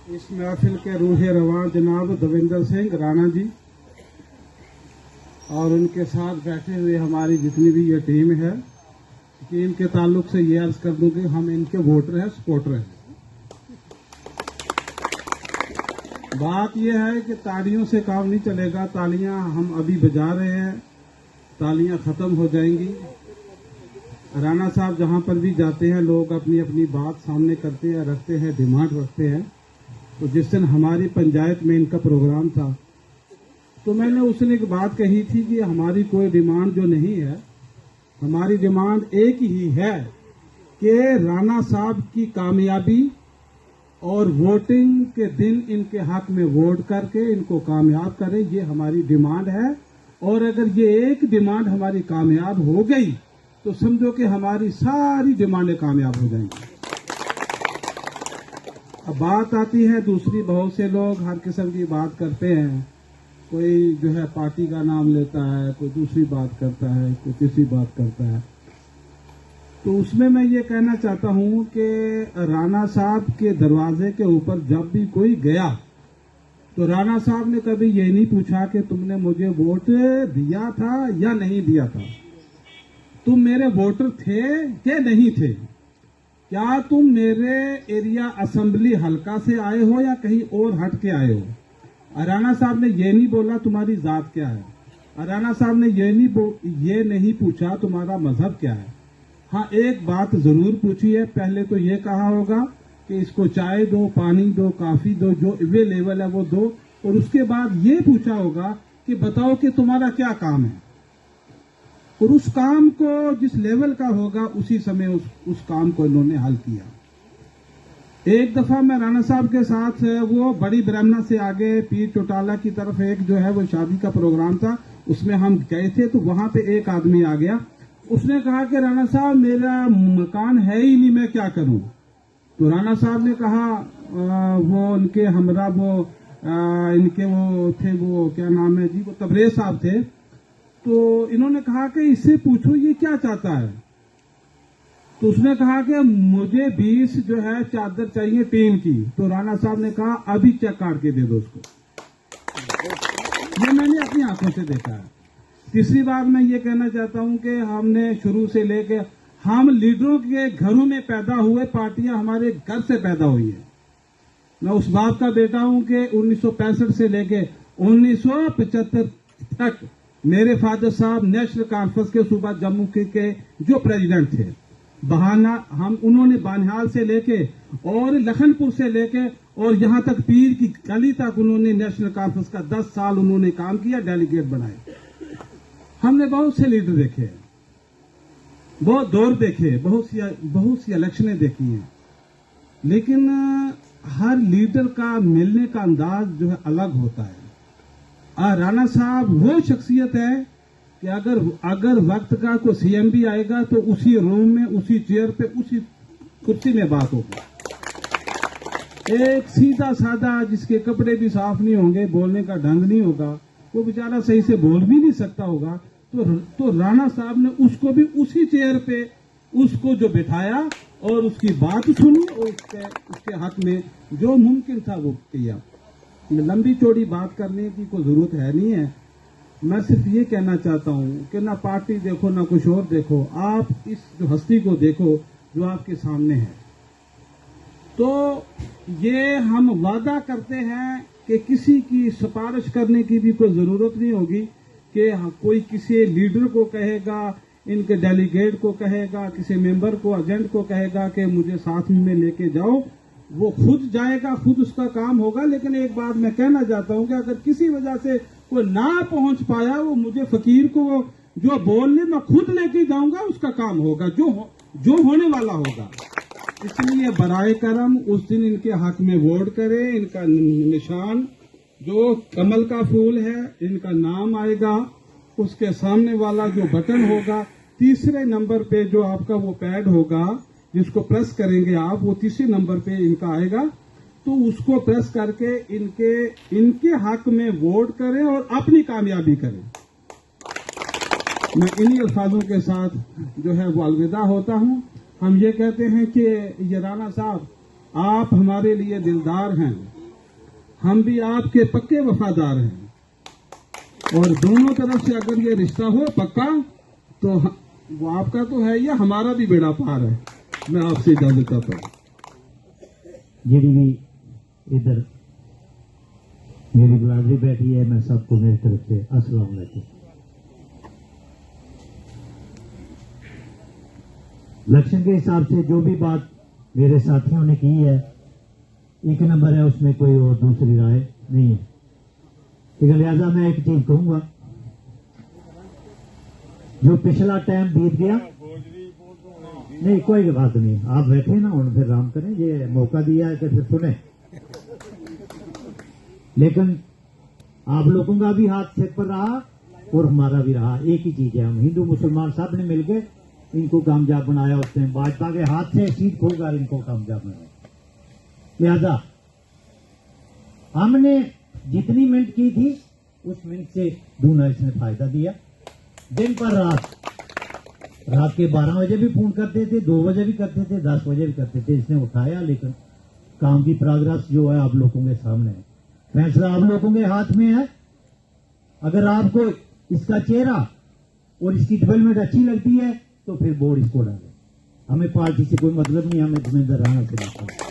इस महफिल के रूह रवां जनाब देवेंद्र सिंह राणा जी और उनके साथ बैठे हुए हमारी जितनी भी ये टीम है कि इनके ताल्लुक से ये अर्ज कर दूं कि हम इनके वोटर हैं, सपोर्टर हैं। बात यह है कि तालियों से काम नहीं चलेगा। तालियां हम अभी बजा रहे हैं, तालियां खत्म हो जाएंगी। राणा साहब जहां पर भी जाते हैं लोग अपनी अपनी बात सामने करते हैं, रखते हैं, डिमांड रखते हैं। तो जिस दिन हमारी पंचायत में इनका प्रोग्राम था तो मैंने उसने एक बात कही थी कि हमारी कोई डिमांड जो नहीं है, हमारी डिमांड एक ही है कि राणा साहब की कामयाबी और वोटिंग के दिन इनके हक में वोट करके इनको कामयाब करें, ये हमारी डिमांड है। और अगर ये एक डिमांड हमारी कामयाब हो गई तो समझो कि हमारी सारी डिमांडें कामयाब हो जाएंगी। अब बात आती है दूसरी, बहुत से लोग हर किस्म की बात करते हैं। कोई जो है पार्टी का नाम लेता है, कोई दूसरी बात करता है, कोई तीसरी बात करता है। तो उसमें मैं ये कहना चाहता हूं कि राणा साहब के दरवाजे के ऊपर जब भी कोई गया तो राणा साहब ने कभी ये नहीं पूछा कि तुमने मुझे वोट दिया था या नहीं दिया था, तुम मेरे वोटर थे कि नहीं थे, क्या तुम मेरे एरिया असेंबली हलका से आए हो या कहीं और हट के आए हो। राणा साहब ने ये नहीं बोला तुम्हारी जात क्या है। राणा साहब ने ये नहीं पूछा तुम्हारा मजहब क्या है। हाँ, एक बात जरूर पूछी है। पहले तो ये कहा होगा कि इसको चाय दो, पानी दो, काफी दो, जो अवेलेबल है वो दो। और उसके बाद ये पूछा होगा कि बताओ कि तुम्हारा क्या काम है। और उस काम को जिस लेवल का होगा उसी समय उस काम को इन्होंने हल किया। एक दफा मैं राणा साहब के साथ वो बड़ी ब्राह्मणा से आगे पीर चौटाला की तरफ एक जो है वो शादी का प्रोग्राम था, उसमें हम गए थे। तो वहां पे एक आदमी आ गया, उसने कहा कि राणा साहब मेरा मकान है ही नहीं, मैं क्या करूं। तो राणा साहब ने कहा वो उनके हमरा वो इनके वो थे, वो क्या नाम है जी, वो तबरेज साहब थे। तो इन्होंने कहा कि इससे पूछो ये क्या चाहता है। तो उसने कहा कि मुझे 20 जो है चादर चाहिए टीन की। तो राणा साहब ने कहा अभी चेक काट के दे दो उसको। ये मैंने अपनी आंखों से देखा है। तीसरी बात मैं ये कहना चाहता हूं कि हमने शुरू से लेकर हम लीडरों के घरों में पैदा हुए, पार्टियां हमारे घर से पैदा हुई है। मैं उस बाप का बेटा हूं कि 1965 से लेकर 1975 तक मेरे फादर साहब नेशनल कॉन्फ्रेंस के सूबा जम्मू के जो प्रेसिडेंट थे, बहाना हम उन्होंने बानिहाल से लेके और लखनपुर से लेके और यहां तक पीर की गली तक उन्होंने नेशनल कॉन्फ्रेंस का 10 साल उन्होंने काम किया, डेलीगेट बनाए। हमने बहुत से लीडर देखे, बहुत दौर देखे, बहुत सी इलेक्शनें देखी हैं, लेकिन हर लीडर का मिलने का अंदाज जो है अलग होता है। राणा साहब वो शख्सियत है कि अगर वक्त का कोई सीएम भी आएगा तो उसी रूम में, उसी चेयर पे, उसी कुर्सी में बात होगी। एक सीधा साधा जिसके कपड़े भी साफ नहीं होंगे, बोलने का ढंग नहीं होगा, वो बेचारा सही से बोल भी नहीं सकता होगा। तो राणा साहब ने उसको भी उसी चेयर पे उसको जो बिठाया और उसकी बात सुनी और उसके हक में जो मुमकिन था वो किया। लंबी चौड़ी बात करने की कोई जरूरत है नहीं है। मैं सिर्फ ये कहना चाहता हूं कि ना पार्टी देखो ना कुछ और देखो, आप इस जो हस्ती को देखो जो आपके सामने है। तो ये हम वादा करते हैं कि किसी की सिफारिश करने की भी कोई जरूरत नहीं होगी कि कोई किसी लीडर को कहेगा, इनके डेलीगेट को कहेगा, किसी मेंबर को, एजेंट को कहेगा कि मुझे साथ में लेके जाओ। वो खुद जाएगा, खुद उसका काम होगा। लेकिन एक बात मैं कहना चाहता हूं कि अगर किसी वजह से कोई ना पहुंच पाया, वो मुझे फकीर को जो बोलने मैं खुद लेके जाऊंगा, उसका काम होगा, जो होने वाला होगा। इसलिए बराए करम उस दिन इनके हक में वोट करें। इनका निशान जो कमल का फूल है, इनका नाम आएगा, उसके सामने वाला जो बटन होगा, तीसरे नंबर पे जो आपका वो पैड होगा जिसको प्रेस करेंगे आप, वो तीसरे नंबर पे इनका आएगा। तो उसको प्रेस करके इनके हक में वोट करें और अपनी कामयाबी करें। मैं इन्हीं अल्फाजों के साथ जो है वो अलविदा होता हूं। हम ये कहते हैं कि ये राणा साहब, आप हमारे लिए दिलदार हैं, हम भी आपके पक्के वफादार हैं। और दोनों तरफ से अगर ये रिश्ता हो पक्का तो वो आपका तो है या हमारा भी बेड़ा पार है। मैं आपसे इजाजत चाहता हूँ। जी भी इधर मेरी बिरादरी बैठी है, मैं सबको मेरी तरफ से अस्सलाम वालेकुम। लक्षण के हिसाब से जो भी बात मेरे साथियों ने की है एक नंबर है, उसमें कोई और दूसरी राय नहीं है। लेकिन लिहाजा मैं एक चीज कहूंगा, जो पिछला टाइम बीत गया नहीं कोई बात नहीं, आप बैठे ना और फिर आराम करें, ये मौका दिया है कि फिर सुने। लेकिन आप लोगों का भी हाथ सिर पर रहा और हमारा भी रहा। एक ही चीज है, हम हिंदू मुसलमान सब ने मिलकर इनको कामयाब बनाया। उसने भाजपा के हाथ से सीट खोकर इनको कामयाब बनाया। लिहाजा हमने जितनी मिनट की थी उस मिनट से दूना इसने फायदा दिया। दिन पर रात के 12 बजे भी फोन करते थे, 2 बजे भी करते थे, 10 बजे भी करते थे, इसने उठाया। लेकिन काम की प्रोग्रेस जो है आप लोगों के सामने है, फैसला आप लोगों के हाथ में है। अगर आपको इसका चेहरा और इसकी डेवलपमेंट अच्छी लगती है तो फिर बोर्ड इसको डाले। हमें पार्टी से कोई मतलब नहीं, हमें जिम्मेदार रहना चाहिए।